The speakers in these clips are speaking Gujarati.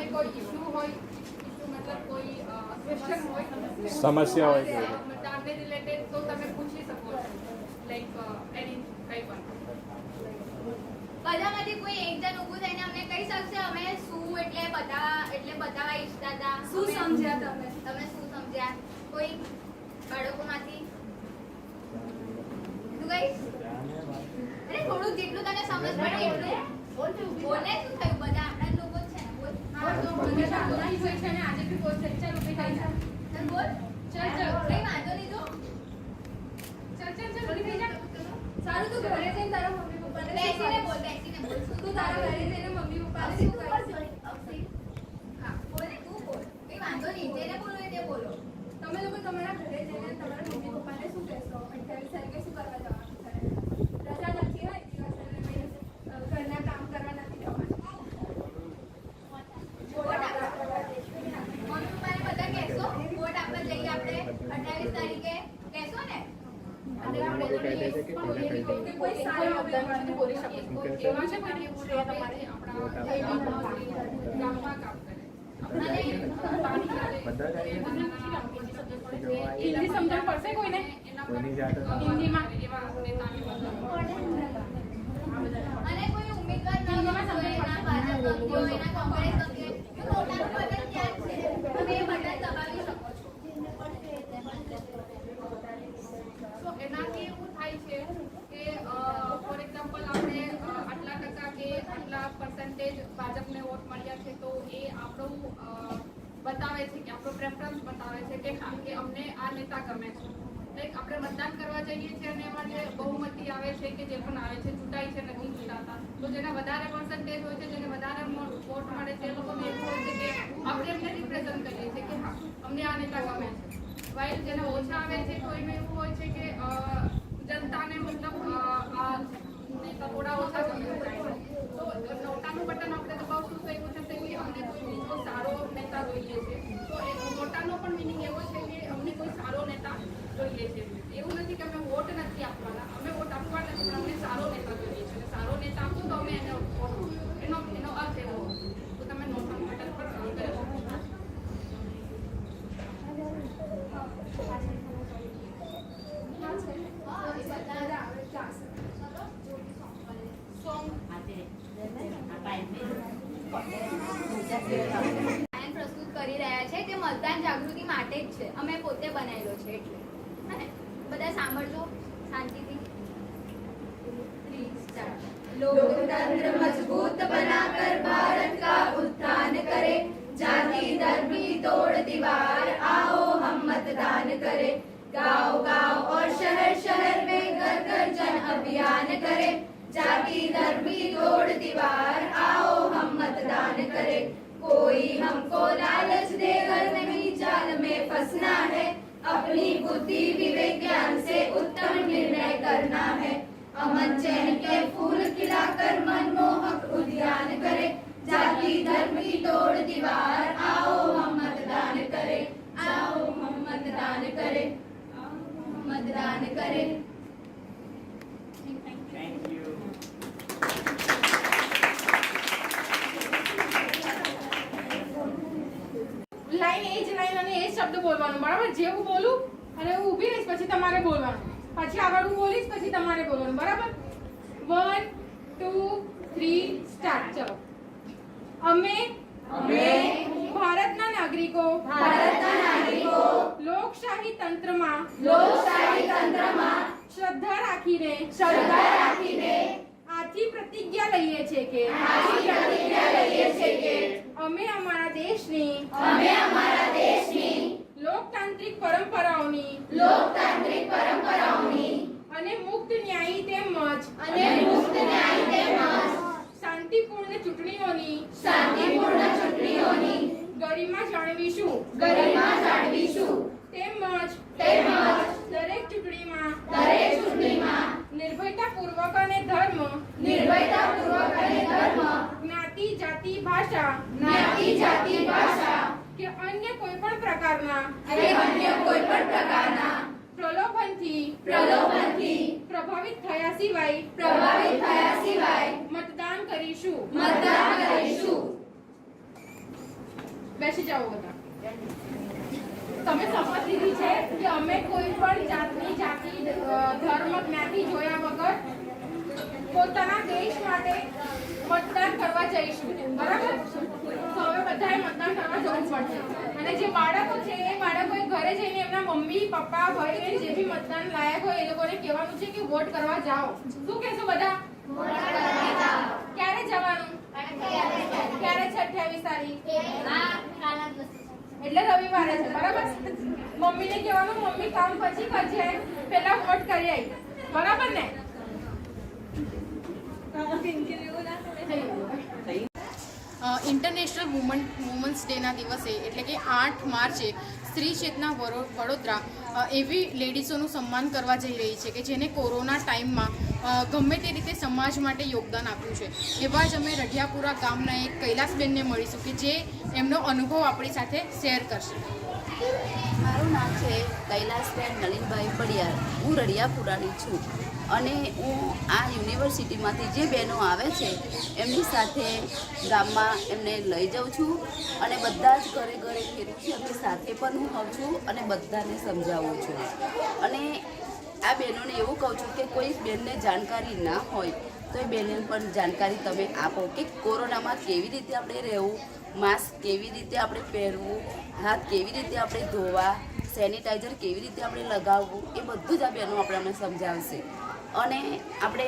તમે કોઈ ઇશ્યુ હોય, मतलब कोई क्वेश्चन હોય, સમસ્યા હોય કે મતદાનને રિલેટેડ તો તમે પૂછી શકો છો, લાઈક એની કઈ પણ. બધામાંથી કોઈ એક જણ ઊભું થઈને અમને કહી શકશે અમે શું એટલે બતાવવા ઈચ્છતા હતા, શું સમજ્યા તમે શું સમજ્યા? કોઈ બાળકોમાંથી તું કહીશ? અરે થોડું જેટલું તને સમજ પડે એટલું બોલે. શું થયું? બધા આપણા જ લોકો છે ને. બોલ. હા તો મને શાંતિ હોય છે ને આજે બી બોલ છે. ચાલ ઉભી થઈ જા. ચાલ બોલ. ચાલ કઈ વાંધો નહીં તો. ચાલ ઉભી થઈ જા. સારું તું ઘરે જઈને તારા મમ્મી પપ્પાને બેસીને બોલ. તું તારા ઘરે જઈને મમ્મી પપ્પાને શું કહીશ? હા બોલે. તું બોલ. કઈ વાંધો નહીં. જેને બોલવું હોય તે બોલો. તમે લોકો તમારા ઘરે જઈને તમારા મમ્મી પપ્પાને શું કહેશો? 28 તારીખે શું કરવા જવાનું છે? રજા નથી હોય દિવસે ઘરના કામ કરવા નથી જવાનું. મમ્મી પપ્પાને બધા કહેશો વોટ આપવા જઈએ આપણે 28 તારીખે કહેશો ને? કોઈ સારા મતદાન બોલી શકે છે. એવા છે કે તમારે આપણા ગામમાં કામ કરે. હિન્દી સમજણ પડશે કોઈને? હિન્દીમાં એવા નેતાની અને કોઈ ઉમેદવાર ન ગમતો હોય, ના ભાજપ ગમતી હોય, ના કોંગ્રેસ ગમતી હોય, તો પોતાનું બટન ત્યાં જ છે. તમે એ બટન દબાવી શકો છો. તો એનાથી એવું થાય છે કે ફોર એક્ઝામ્પલ આપણે આટલા ટકા કે આટલા પર્સન્ટેજ ભાજપને વોટ મળ્યા છે, તો એ આપણું બતાવે છે કે આપણો પ્રેફરન્સ બતાવે છે કે હા કે અમને આ નેતા ગમે છે. લાઈક આપણે મતદાન કરવા જઈએ છીએ અને એમાં જે બહુમતી આવે છે કે જે પણ આવે છે, ચૂંટાય છે નથી ચૂંટાતા, તો જેને વધારે પર્સન્ટેજ હોય છે, જેને વધારે વોટ મળે છે, એ લોકોને એવું હોય છે કે આપણે એમને રિપ્રેઝન્ટ કરીએ છીએ કે હા અમને આ નેતા ગમે છે. વાઇલ જેને ઓછા આવે છે તો એમાં એવું હોય છે કે જનતાને મતલબ આ નેતા થોડા ઓછા ગમે છે. તો નોટાનું બટન આપણે દબાવશું તો એવું થશે કે અમને કોઈ બીજો સારો નેતા જોઈએ છે. તો એ નોટાનો પણ મિનિંગ એવો છે કે અમને કોઈ સારો નેતા જોઈએ છે. એવું નથી કે અમે વોટ નથી આપવાના, અમે વોટ આપવાના પણ અમને સારો નેતા જોઈએ છે. સારો નેતા આપો તો અમે એને વોટ, એનો અર્થ એવો. તો તમે નોટાનું બટન પર કરી શકો. પ્રસ્તુત કરી રહ્યા છે તે મતદાન જાગૃતિ માટે જ છે. અમે પોતે બનાવેલો છે એટલે. હે બધા સાંભળજો શાંતિથી. लोकतंत्र मजबूत बनाकर भारत का उत्थान करें, जाति धर्म की तोड़ दीवार आओ हम मतदान करें, गांव गांव और शहर शहर में घर घर जन अभियान करें, जाति धर्म की तोड़ दीवार आओ हम मतदान करें, कोई हमको लालच देकर नहीं जाल में फंसना है, अपनी बुद्धि विवेक ज्ञान से उत्तम निर्णय करना है, अमन चैन के फूल खिलाकर मनमोहक उद्यान करें, जाति धर्म की तोड़ दीवार आओ हम मतदान करें, आओ हम मतदान करें, मतदान करें। Thank you. લાઈન એ જ લાઈન અને એ જ શબ્દ બોલવાનું, બરાબર? જેવું બોલું અને હું ઊભી રહીશ પછી તમારે બોલવાનું, પછી આગળ હું બોલીશ પછી તમારે બોલવાનું, બરાબર? 1 2 3 સ્ટાર્ટ. ચલો. અમે ભારતના નાગરિકો લોકશાહી તંત્રમાં શ્રદ્ધા રાખીને આથી પ્રતિજ્ઞા લઈએ છીએ કે અમે અમારા દેશની લોકતાંત્રિક પરંપરાઓની અને મુક્ત ન્યાયી તેમજ શાંતિપૂર્ણ ચૂંટણીઓની ગરિમા જાળવીશું તેમજ દરેક ચૂંટણીમાં નિર્ભયતાપૂર્વક અને ધર્મ જ્ઞાતિ જાતિ ભાષા કે અન્ય કોઈ પણ પ્રકારના પ્રલોભનથી પ્રભાવિત થયા સિવાય મતદાન કરીશું. બેસી જાઓ બધા. તમે શપથ લીધી છે કે અમે કોઈ પણ જાતની જાતિ ધર્મ જ્ઞાતિ જોયા વગર પોતાના દેશ માટે મતદાન કરવા જઈશું, બરાબર? તો હવે બધાએ મતદાન કરવા જવું પડશે. અને જે બાળકો છે એ બાળકોએ ઘરે જઈને એમના મમ્મી પપ્પા ભાઈ બહેન જે બી મતદાન લાયક હોય એ લોકોને કહેવાનું છે કે વોટ કરવા જાઓ. શું કહેશો બધા? ક્યારે જવાનું? ક્યારે છે? 28 તારીખ એટલે રવિવારે છે, બરાબર? મમ્મીને કહેવાનું મમ્મી કામ પછી કરજે, પહેલા વોટ કરી આવી, બરાબર ને? ઇન્ટરનેશનલ વુમન્સ ડેના દિવસે એટલે કે 8 માર્ચે સ્ત્રી ચેતના વડોદરા એવી લેડીઝોનું સન્માન કરવા જઈ રહી છે કે જેને કોરોના ટાઈમમાં ગમે તે રીતે સમાજ માટે યોગદાન આપ્યું છે. એવા જ અમે રઢિયાપુરા ગામના એક કૈલાસબેનને મળીશું કે જે એમનો અનુભવ આપણી સાથે શેર કરશે. મારું નામ છે કૈલાસબેન નલિનભાઈ પડિયાર. હું રઢિયાપુરાની છું અને હું આ યુનિવર્સિટીમાંથી જે બહેનો આવે છે એમની સાથે ગામમાં એમને લઈ જાઉં છું અને બધા જ ઘરે ઘરે ફેરું છું. એમની સાથે પણ હું હોઉં છું અને બધાને સમજાવું છું. અને આ બહેનોને એવું કહું છું કે કોઈ બહેનને જાણકારી ના હોય તો એ બહેનને પણ જાણકારી તમે આપો કે કોરોનામાં કેવી રીતે આપણે રહેવું, માસ્ક કેવી રીતે આપણે પહેરવું, હાથ કેવી રીતે આપણે ધોવા, સેનિટાઈઝર કેવી રીતે આપણે લગાવવું, એ બધું જ આ બહેનો આપણને સમજાવશે. અને આપણે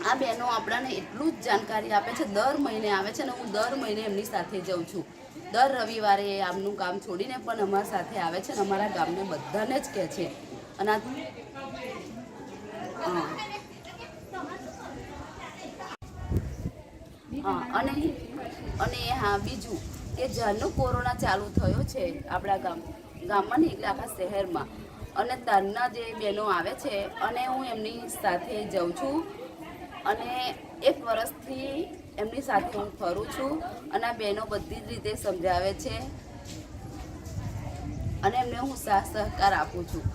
આ બહેનો આપણને એટલું જ જાણકારી આપે છે. દર મહિને આવે છે અને હું દર મહિને એમની સાથે જાઉં છું. દર રવિવારે આમનું કામ છોડીને પણ અમારા સાથે આવે છે અને અમારા ગામને બધાને જ કહે છે. અને અને હા બીજું કે જ્યારનો કોરોના ચાલુ થયો છે આપણા ગામમાં નહીં એટલે આખા શહેરમાં, અને ત્યારના જે બહેનો આવે છે અને હું એમની સાથે જાઉં છું અને 1 વર્ષથી એમની સાથે હું ફરું છું અને આ બહેનો બધી જ રીતે સમજાવે છે અને એમને હું સાથ સહકાર આપું છું.